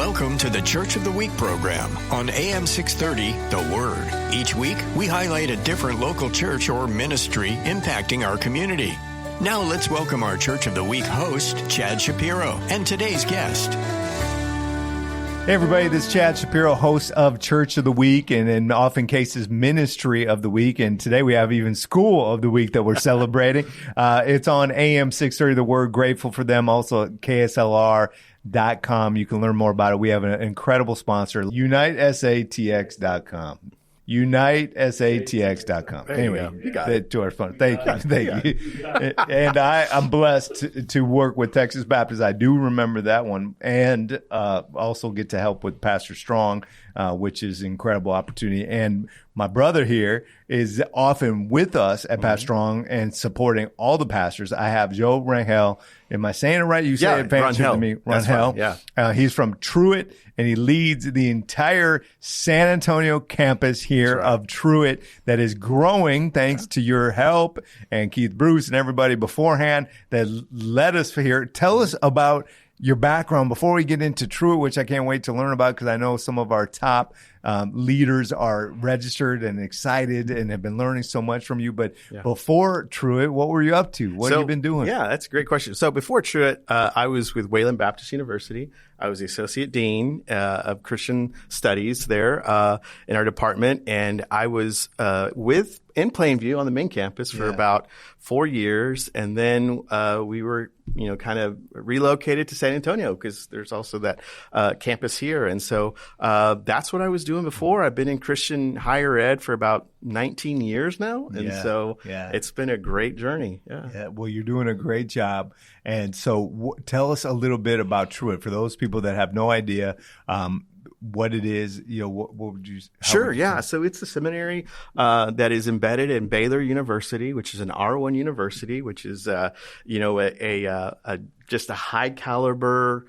Welcome to the Church of the Week program on AM 630, The Word. Each week, we highlight a different local church or ministry impacting our community. Now let's welcome our Church of the Week host, Chad Schapiro, and today's guest. Hey everybody, this is Chad Schapiro, host of Church of the Week and in often cases Ministry of the Week. And today we have even School of the Week that we're celebrating. It's on AM 630, The Word. Grateful for them. Also at KSLR.com. You can learn more about it. We have an incredible sponsor, UniteSATX.com. UniteSATX.com. Anyway, you got it. To our sponsor. Thank you. And I'm blessed to work with Texas Baptist. I do remember that one, and also get to help with Pastor Strong, which is an incredible opportunity. And my brother here is often with us at Pastor Strong and supporting all the pastors. I have Joe Rangel. Am I saying it right? You say it faster than me. Rangel. Yeah. He's from Truett, and he leads the entire San Antonio campus here of Truett that is growing thanks to your help and Keith Bruce and everybody beforehand that led us here. Tell us about your background before we get into Truett, which I can't wait to learn about because I know some of our top leaders are registered and excited and have been learning so much from you. But before Truett, what were you up to? What have you been doing? Yeah, that's a great question. So before Truett, I was with Wayland Baptist University. I was the Associate Dean of Christian Studies there in our department. And I was in Plainview on the main campus for about 4 years. And then we were kind of relocated to San Antonio because there's also that campus here. And so that's what I was doing before. I've been in Christian higher ed for about 19 years now. And so it's been a great journey. Yeah. Well, you're doing a great job. And so tell us a little bit about Truett for those people that have no idea what it is. What would you? Sure. Yeah. So it's a seminary that is embedded in Biola University, which is an R1 university, which is just a high caliber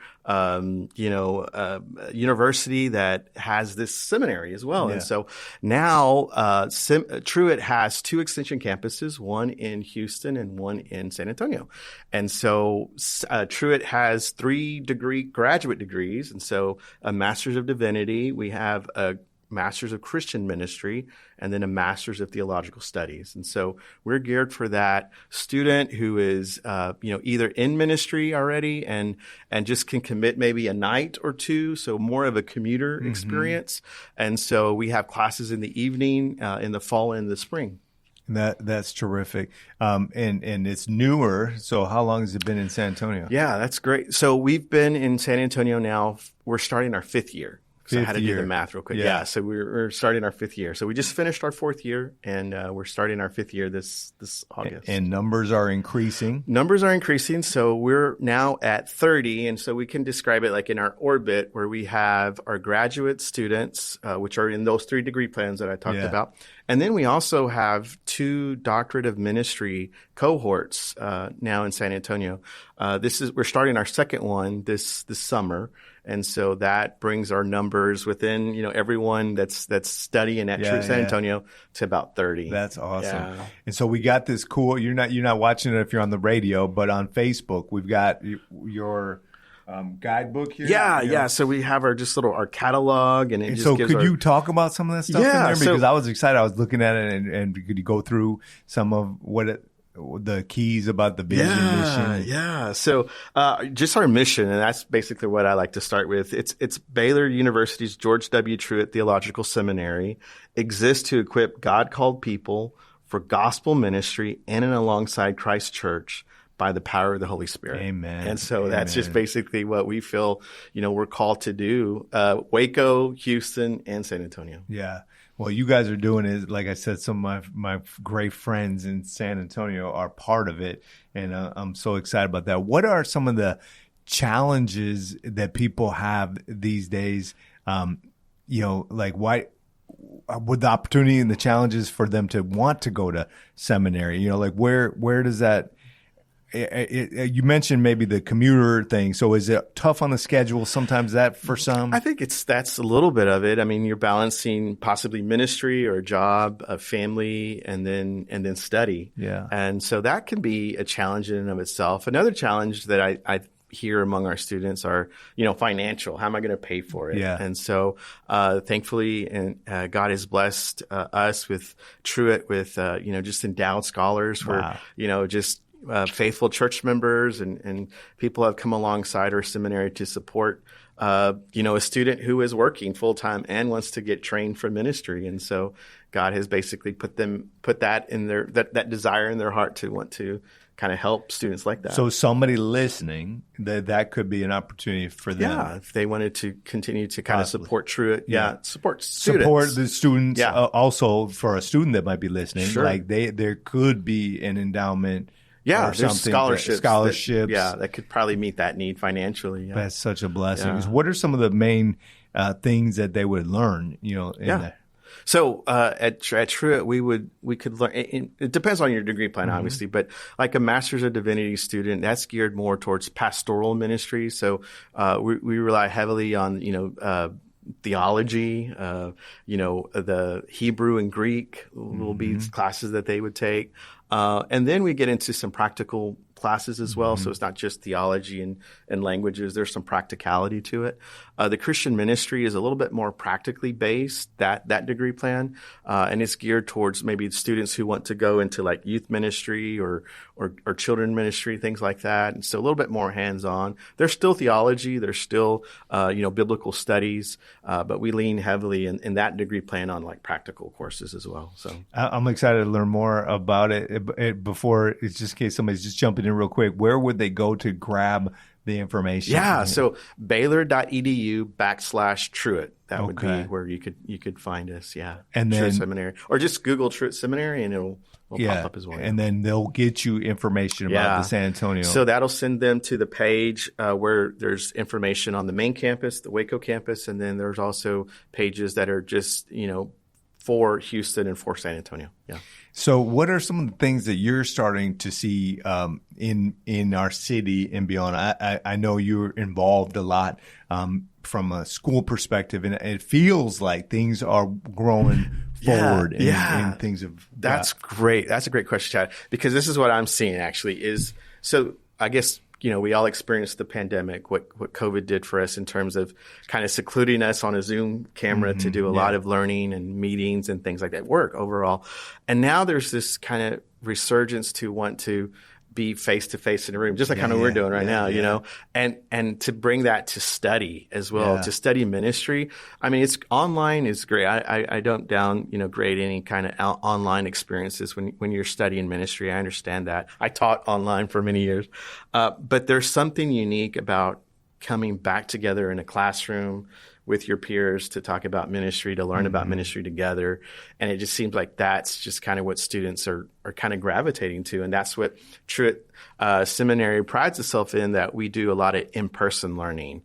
university that has this seminary as well. And so now Truett has two extension campuses, one in Houston and one in San Antonio. And so Truett has 3 graduate degrees. And so a Master's of Divinity, we have a Master's of Christian Ministry, and then a Master's of Theological Studies. And so we're geared for that student who is, either in ministry already and just can commit maybe a night or two. So more of a commuter experience. And so we have classes in the evening, in the fall and the spring. That's terrific. And it's newer. So how long has it been in San Antonio? Yeah, that's great. So we've been in San Antonio now. We're starting our 5th year. So I had to do the math real quick. Yeah. So we're starting our 5th year. So we just finished our 4th year, and we're starting our 5th year this August. And numbers are increasing? Numbers are increasing. So we're now at 30. And so we can describe it like in our orbit where we have our graduate students, which are in those 3 degree plans that I talked about. And then we also have 2 doctorate of ministry cohorts now in San Antonio. We're starting our 2nd one this summer. And so that brings our numbers within, everyone that's studying at Truett San Antonio to about 30. That's awesome. Yeah. And so we got this cool, you're not watching it if you're on the radio, but on Facebook, we've got your guidebook here. Yeah. So we have our catalog, and so could you talk about some of that stuff in there? Because I was excited. I was looking at it, and could you go through some of the keys about the vision, mission? Yeah. So, just our mission, and that's basically what I like to start with. It's Biola University's George W. Truett Theological Seminary exists to equip God-called people for gospel ministry in and alongside Christ Church by the power of the Holy Spirit. Amen. And so that's just basically what we feel, we're called to do. Waco, Houston, and San Antonio. Yeah. Well, you guys are doing it. Like I said, some of my great friends in San Antonio are part of it, and I'm so excited about that. What are some of the challenges that people have these days? Like why would the opportunity and the challenges for them to want to go to seminary? Like where does that? You mentioned maybe the commuter thing. So is it tough on the schedule? Sometimes that for some? I think that's a little bit of it. I mean, you're balancing possibly ministry or a job, a family, and then study. Yeah. And so that can be a challenge in and of itself. Another challenge that I here among our students are, financial. How am I going to pay for it? Yeah. And so, thankfully, and God has blessed us with Truett with, just endowed scholars for, just faithful church members and people have come alongside our seminary to support a student who is working full time and wants to get trained for ministry. And so God has basically put that in that desire in their heart to want to kind of help students like that. So somebody listening, that could be an opportunity for them. Yeah, if they wanted to continue to kind of support Truett. Support students. Support the students. Also for a student that might be listening, sure. there could be an endowment. Yeah, or there's something, scholarships. That could probably meet that need financially. Yeah. That's such a blessing. Yeah. What are some of the main things that they would learn? So at Truett, we could learn. It depends on your degree plan, obviously, but like a Master's of Divinity student, that's geared more towards pastoral ministry. So we rely heavily on theology. The Hebrew and Greek will be classes that they would take. And then we get into some practical classes as well. So it's not just theology and languages. There's some practicality to it. The Christian ministry is a little bit more practically based, that degree plan. And it's geared towards maybe students who want to go into like youth ministry or children ministry, things like that. And so a little bit more hands-on. There's still theology. There's still, biblical studies. But we lean heavily in that degree plan on like practical courses as well. So I'm excited to learn more about it. Before, it's just in case somebody's just jumping in real quick, where would they go to grab the information? Yeah, so Baylor.edu/Truett. That would be where you could find us. Yeah, and then Truett Seminary, or just Google Truett Seminary, and it'll pop up as well. And then they'll get you information about the San Antonio. So that'll send them to the page where there's information on the main campus, the Waco campus, and then there's also pages that are just for Houston and for San Antonio. Yeah. So what are some of the things that you're starting to see in our city and beyond? I know you're involved a lot from a school perspective, and it feels like things are growing forward and things have... That's great. That's a great question, Chad, because this is what I'm seeing actually is, so I guess, we all experienced the pandemic, what COVID did for us in terms of kind of secluding us on a Zoom camera to do a lot of learning and meetings and things like that, work overall. And now there's this kind of resurgence to want to be face-to-face in a room, just like kind of we're doing right now, and to bring that to study as well, to study ministry. I mean, it's online is great. I don't downgrade any kind of online experiences when you're studying ministry. I understand that. I taught online for many years. But there's something unique about coming back together in a classroom with your peers to talk about ministry, to learn about ministry together. And it just seems like that's just kind of what students are kind of gravitating to. And that's what Truett Seminary prides itself in, that we do a lot of in-person learning.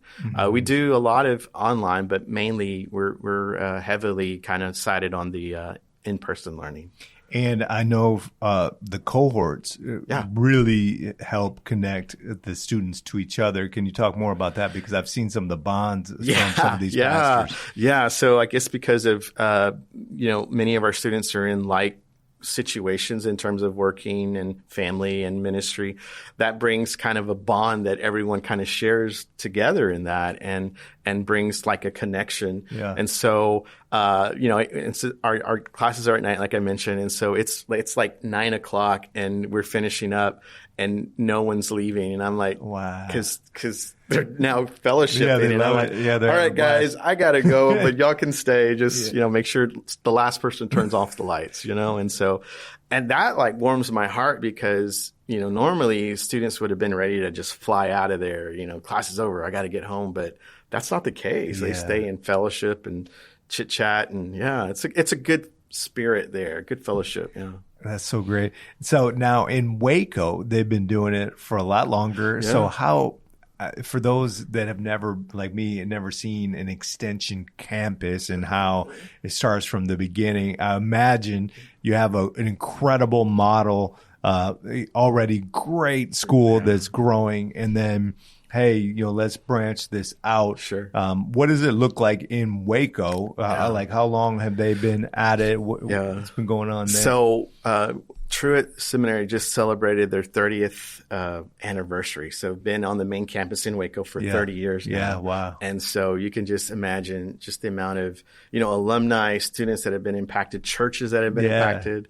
We do a lot of online, but mainly we're heavily kind of sided on the in-person learning. And I know the cohorts really help connect the students to each other. Can you talk more about that? Because I've seen some of the bonds from some of these pastors. Yeah. So I guess because of, many of our students are in like situations in terms of working and family and ministry, that brings kind of a bond that everyone kind of shares together in that and brings like a connection. Yeah. And so, our classes are at night, like I mentioned. And so it's like 9:00 and we're finishing up and no one's leaving. And I'm like, wow, cause they're now fellowshipping. And I'm like, all right, guys, I got to go, but y'all can stay. Just, make sure the last person turns off the lights, and so, and that like warms my heart because, normally students would have been ready to just fly out of there, class is over, I got to get home, but that's not the case. They stay in fellowship and chit chat. And it's a good spirit there, good fellowship. Yeah. That's so great. So now in Waco, they've been doing it for a lot longer. Yeah. So how, for those that have never, like me, never seen an extension campus and how it starts from the beginning, I imagine you have an incredible model, already great school that's growing, and then, hey, let's branch this out. Sure. What does it look like in Waco? Like, how long have they been at it? What's been going on there? So Truett Seminary just celebrated their 30th anniversary. So been on the main campus in Waco for 30 years now. Yeah, wow. And so you can just imagine just the amount of, alumni, students that have been impacted, churches that have been impacted,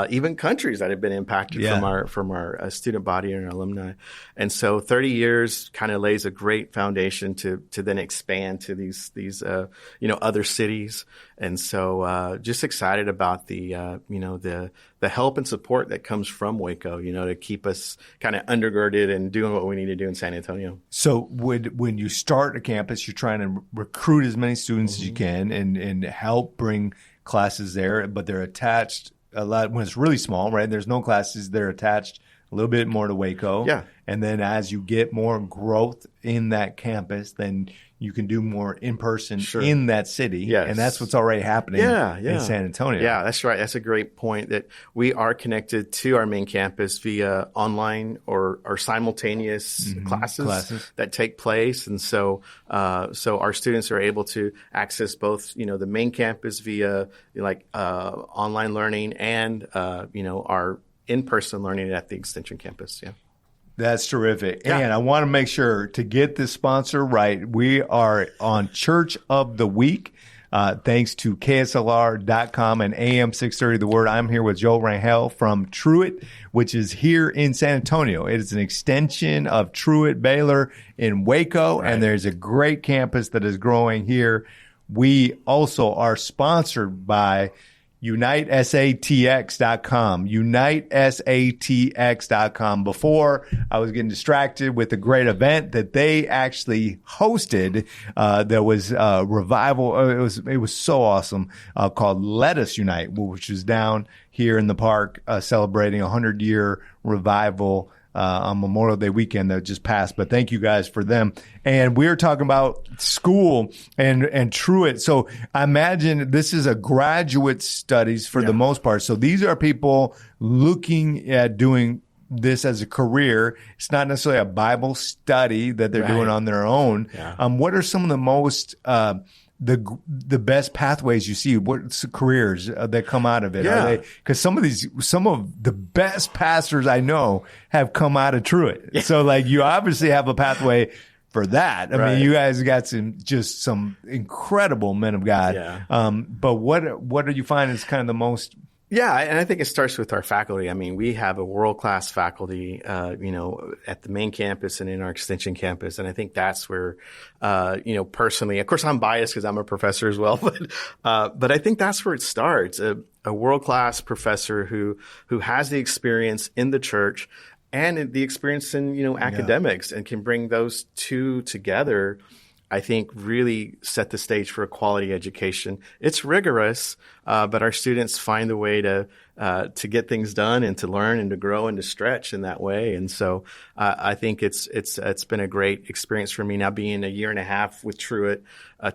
even countries that have been impacted from our student body and our alumni. And so 30 years kind of lays a great foundation to then expand to these other cities. And so just excited about the help and support that comes from Waco, to keep us kind of undergirded and doing what we need to do in San Antonio. So when you start a campus, you're trying to recruit as many students as you can and help bring classes there, but they're attached a lot when it's really small, right? There's no classes. They're attached a little bit more to Waco. Yeah. And then as you get more growth in that campus, then you can do more in person in that city. Yes. And that's what's already happening in San Antonio. Yeah, that's right. That's a great point, that we are connected to our main campus via online or simultaneous classes that take place. And so our students are able to access both, the main campus via online learning and, our in-person learning at the Extension campus. Yeah. That's terrific. Yeah. And I want to make sure to get this sponsor right. We are on Church of the Week, thanks to KSLR.com and AM 630 The Word. I'm here with Joel Rangel from Truett, which is here in San Antonio. It is an extension of Truett Baylor in Waco, and there's a great campus that is growing here. We also are sponsored by UniteSATX.com. UniteSATX.com. Before, I was getting distracted with the great event that they actually hosted. There was a revival. It was so awesome, called Let Us Unite, which is down here in the park, celebrating 100-year revival on Memorial Day weekend that just passed. But thank you guys for them. And we're talking about school and Truett. So I imagine this is a graduate studies for the most part. So these are people looking at doing this as a career. It's not necessarily a Bible study that they're doing on their own. Yeah. What are some of the most the best pathways you see? What's the careers that come out of it? Yeah. Because some of the best pastors I know have come out of Truett. Yeah. So you obviously have a pathway for that. I mean, you guys got some incredible men of God. Yeah. But what do you find is kind of the most? Yeah, and I think it starts with our faculty. I mean, we have a world-class faculty, at the main campus and in our extension campus. And I think that's where, personally, of course, I'm biased because I'm a professor as well, but I think that's where it starts. A world-class professor who has the experience in the church and the experience in, academics and can bring those two together. I think really set the stage for a quality education. It's rigorous, but our students find a way to get things done and to learn and to grow and to stretch in that way. And so I think it's been a great experience for me now, being a year and a half with Truett,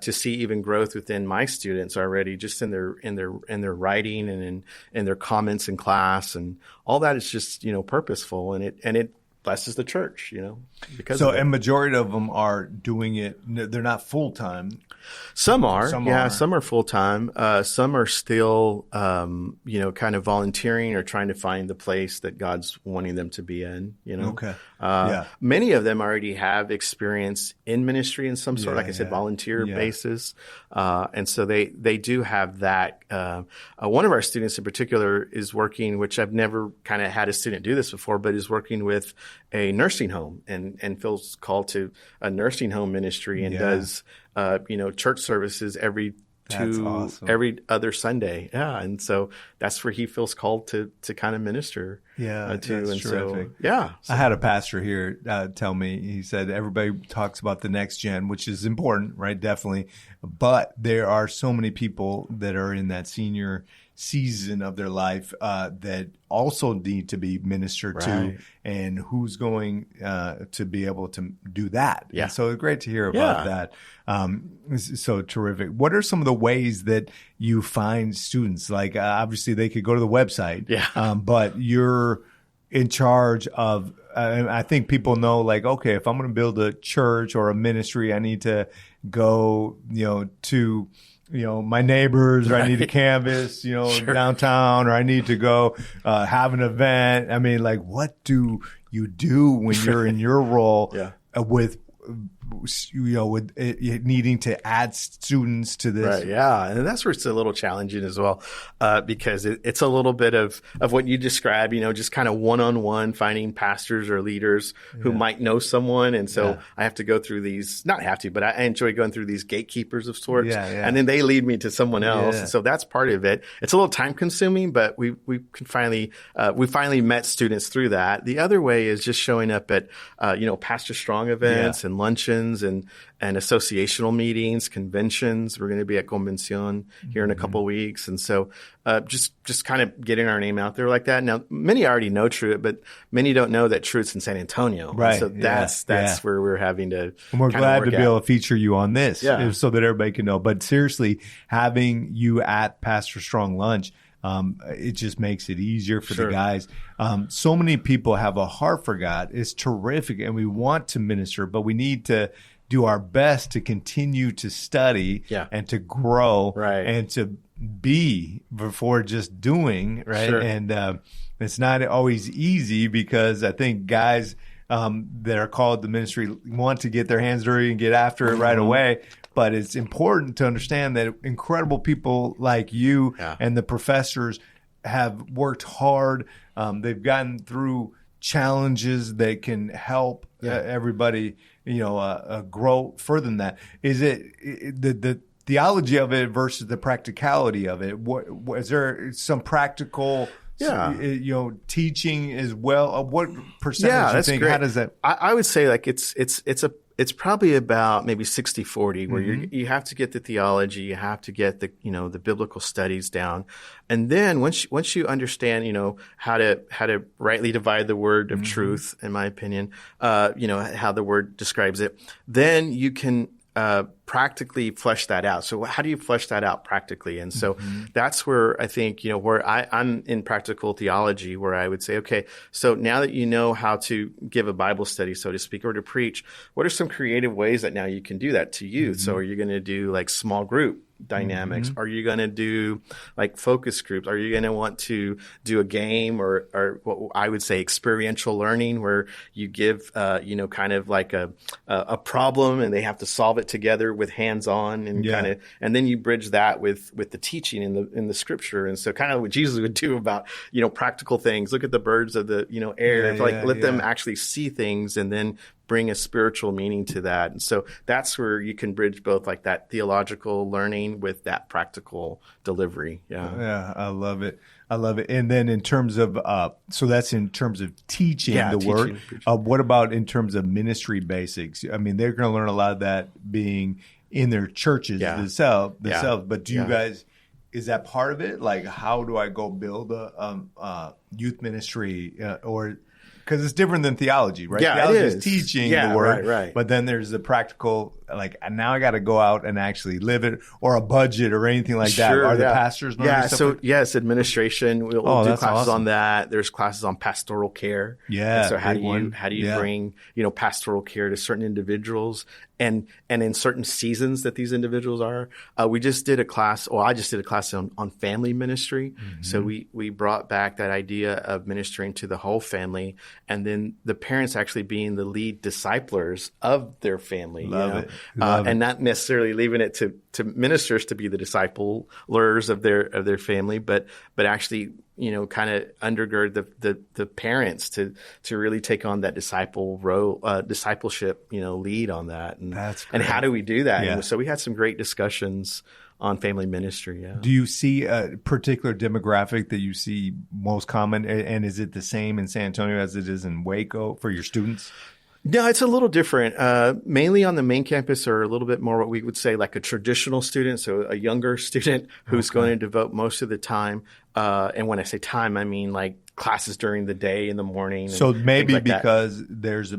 to see even growth within my students already, just in their writing and in their comments in class, and all that is just purposeful, and it blesses the church, because and majority of them are doing it. They're not full time. Some are. Some are full time. Some are still, kind of volunteering or trying to find the place that God's wanting them to be in. Okay. Many of them already have experience in ministry in some sort, like I said, volunteer basis, and so they do have that. One of our students in particular is working, which I've never kind of had a student do this before, but is working with a nursing home and feels called to a nursing home ministry and does church services every other Sunday. Yeah. And so that's where he feels called to kind of minister. Yeah. That's terrific. So, I had a pastor here tell me, he said, everybody talks about the next gen, which is important, right? Definitely. But there are so many people that are in that senior season of their life that also need to be ministered to, and who's going to be able to do that. Yeah. And so it's great to hear about that. So terrific. What are some of the ways that you find students? Obviously they could go to the website, but you're in charge of, I think people know, okay, if I'm going to build a church or a ministry, I need to go, to my neighbors, or I need to canvas, downtown, or I need to go have an event. I mean, like, what do you do when you're in your role with needing to add students to this? Right, yeah. And that's where it's a little challenging as well, because it's a little bit of what you describe, just kind of one-on-one finding pastors or leaders who might know someone. And so I have to go through these, not have to, but I enjoy going through these gatekeepers of sorts. And then they lead me to someone else. And so that's part of it. It's a little time consuming, but we finally met students through that. The other way is just showing up at, Pastor Strong events and luncheons and associational meetings, conventions. We're going to be at Convención here in a couple of weeks. And so just kind of getting our name out there like that. Now, many already know Truett, but many don't know that Truett's in San Antonio. Right. So that's where we're having to And we're glad to be able to feature you on this so that everybody can know. But seriously, having you at Pastor Strong Lunch, it just makes it easier for the guys. So many people have a heart for God. It's terrific, and we want to minister, but we need to do our best to continue to study and to grow and to be before just doing, right? And it's not always easy, because I think guys that are called to ministry want to get their hands dirty and get after it right away. But it's important to understand that incredible people like you and the professors have worked hard. They've gotten through challenges that can help everybody, grow further than that. Is it the theology of it versus the practicality of it? Is there some practical teaching as well? What percentage do you think? Great. How does that? I would say like it's probably about maybe 60-40, where you have to get the theology, you have to get the the biblical studies down, and then once you understand how to rightly divide the word of truth, in my opinion, how the word describes it, then you can practically flesh that out. So how do you flesh that out practically? And so that's where I think, where I'm in practical theology, where I would say, okay, so now that you know how to give a Bible study, so to speak, or to preach, what are some creative ways that now you can do that to youth? So are you going to do like small group dynamics? Are you going to do like focus groups? Are you going to want to do a game or what I would say experiential learning, where you give, kind of like a problem and they have to solve it together with hands-on and and then you bridge that with the teaching in the scripture. And so kind of what Jesus would do about, practical things. Look at the birds of the, air, let them actually see things and then bring a spiritual meaning to that. And so that's where you can bridge both like that theological learning with that practical delivery. Yeah, I love it. And then in terms of, so that's in terms of teaching the word. What about in terms of ministry basics? I mean, they're going to learn a lot of that being in their churches themselves. But do you guys, is that part of it? Like, how do I go build a youth ministry or? Because it's different than theology, right? Theology is teaching the word, right. But then there's the practical, like, now I got to go out and actually live it, or a budget or anything like that. Are the pastors learning stuff? Yes, administration. We'll do classes on that. There's classes on pastoral care. Yeah. And so how do you bring, pastoral care to certain individuals and in certain seasons that these individuals are? We just did a class, I just did a class on family ministry. So we brought back that idea of ministering to the whole family, and then the parents actually being the lead disciplers of their family. Love it. And not necessarily leaving it to ministers to be the disciplers of their family, but actually, kind of undergird the parents to really take on that discipleship, lead on that. And that's great. And how do we do that? Yeah. And so we had some great discussions on family ministry. Yeah. Do you see a particular demographic that you see most common, and is it the same in San Antonio as it is in Waco for your students? No, it's a little different. Mainly on the main campus are a little bit more what we would say like a traditional student, so a younger student who's going to devote most of the time. And when I say time, I mean like classes during the day in the morning. So maybe like because there's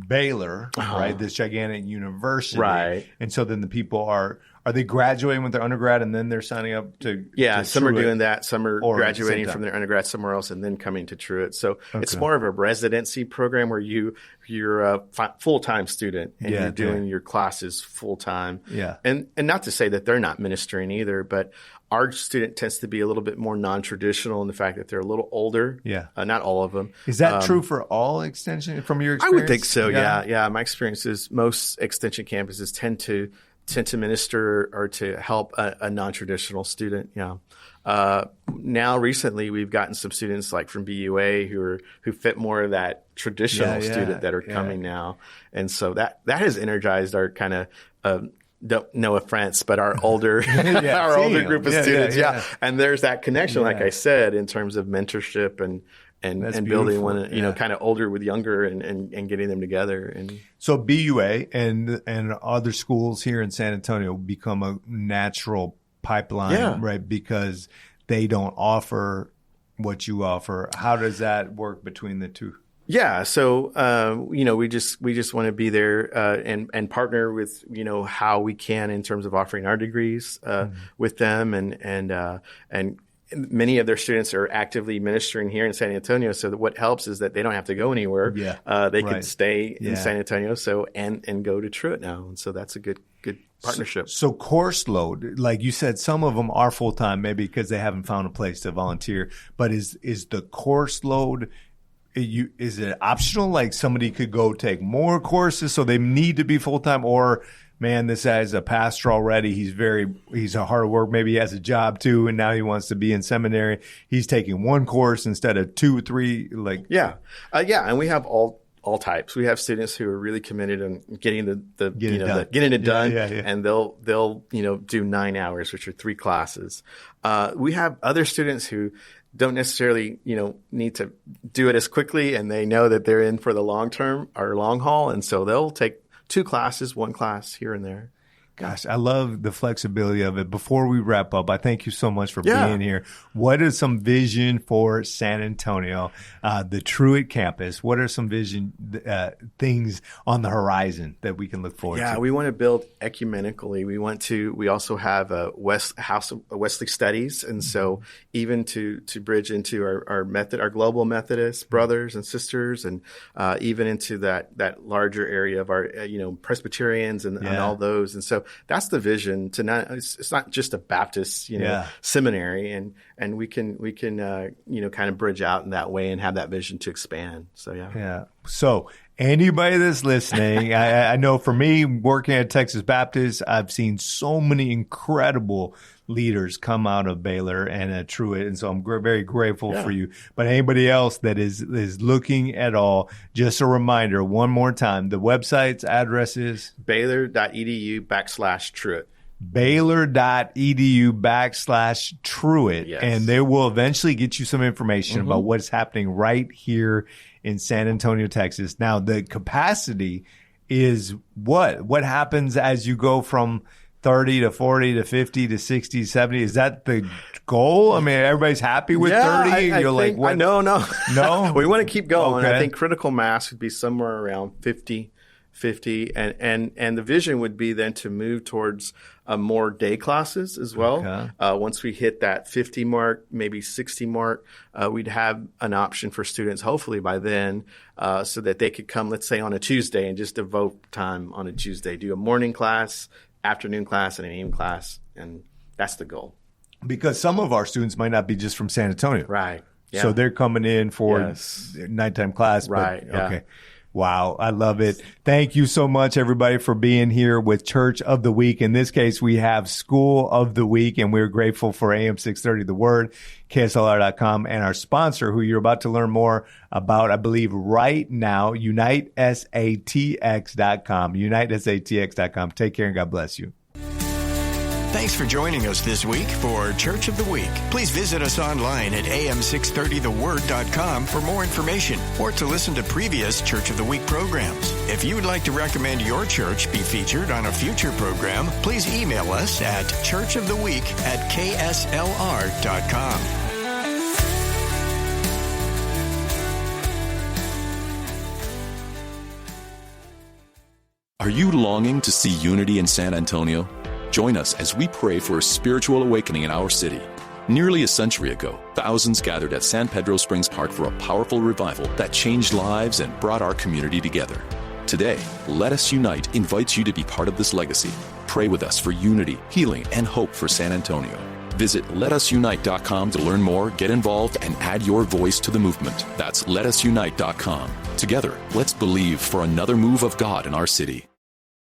Baylor, right? This gigantic university, right? And so then the people are are they graduating with their undergrad and then they're signing up to some Truett? are doing that. Some are Or graduating same from time? their undergrad somewhere else and then coming to Truett. So it's Okay. more of a residency program where you're a full-time student and you're doing your classes full-time. Yeah. And not to say that they're not ministering either, but our student tends to be a little bit more non-traditional in the fact that they're a little older. Yeah. Not all of them. Is that true for all extension from your experience? I would think so. Yeah. My experience is most extension campuses tend to minister or to help a non-traditional student. Yeah. Now recently we've gotten some students like from BUA who fit more of that traditional student that are coming now. And so that has energized our kind of, no offense, but our older, older group of students. Yeah. And there's that connection, like I said, in terms of mentorship and building one, kind of older with younger and getting them together. And so BUA and other schools here in San Antonio become a natural pipeline, right? Because they don't offer what you offer. How does that work between the two? Yeah. So, we just want to be there, and partner with, how we can in terms of offering our degrees, with them and many of their students are actively ministering here in San Antonio. So that what helps is that they don't have to go anywhere. They can stay in San Antonio. So, and go to Truett now. And so that's a good partnership. So course load, like you said, some of them are full-time, maybe because they haven't found a place to volunteer, but is the course load, is it optional? Like somebody could go take more courses, so they need to be full-time, or man, this guy's a pastor already. He's a hard work. Maybe he has a job too, and now he wants to be in seminary. He's taking one course instead of 2 or 3. And we have all types. We have students who are really committed on getting getting it done, and they'll do 9 hours, which are 3 classes. We have other students who don't necessarily, need to do it as quickly, and they know that they're in for the long term or long haul, and so they'll take 2 classes, 1 class here and there. Gosh, I love the flexibility of it. Before we wrap up, I thank you so much for being here. What is some vision for San Antonio, the Truett campus? What are some vision things on the horizon that we can look forward to? Yeah, we want to build ecumenically. We also have a House of Wesley Studies, and so even to bridge into our global Methodist brothers and sisters, and even into that larger area of our Presbyterians and all those, and so that's the vision. It's not just a Baptist seminary, and we can kind of bridge out in that way and have that vision to expand. So So anybody that's listening, I know for me, working at Texas Baptist, I've seen so many incredible leaders come out of Baylor and at Truett, and so I'm very grateful for you. But anybody else that is looking at all, just a reminder, one more time, the website's address is Baylor.edu/Truett. Baylor.edu/Truett. Yes. And they will eventually get you some information about what's happening right here in San Antonio, Texas. Now, the capacity is what happens as you go from 30 to 40 to 50 to 60, 70. Is that the goal? I mean, everybo's happy with 30? You're like, what? No. No? We want to keep going. Okay. I think critical mass would be somewhere around 50, and the vision would be then to move towards more day classes as well. Okay. Once we hit that 50 mark, maybe 60 mark, we'd have an option for students, hopefully by then, so that they could come, let's say, on a Tuesday and just devote time on a Tuesday, do a morning class, afternoon class, and an evening class, and that's the goal. Because some of our students might not be just from San Antonio. Right. Yeah. So they're coming in for nighttime class. Right. But, okay. Wow. I love it. Thank you so much, everybody, for being here with Church of the Week. In this case, we have School of the Week, and we're grateful for AM 630 The Word, KSLR.com, and our sponsor, who you're about to learn more about, I believe, right now, UniteSATX.com. UniteSATX.com. Take care and God bless you. Thanks for joining us this week for Church of the Week. Please visit us online at am630theword.com for more information or to listen to previous Church of the Week programs. If you would like to recommend your church be featured on a future program, please email us at churchoftheweek@kslr.com. Are you longing to see unity in San Antonio? Join us as we pray for a spiritual awakening in our city. Nearly a century ago, thousands gathered at San Pedro Springs Park for a powerful revival that changed lives and brought our community together. Today, Let Us Unite invites you to be part of this legacy. Pray with us for unity, healing, and hope for San Antonio. Visit letasunite.com to learn more, get involved, and add your voice to the movement. That's letasunite.com. Together, let's believe for another move of God in our city.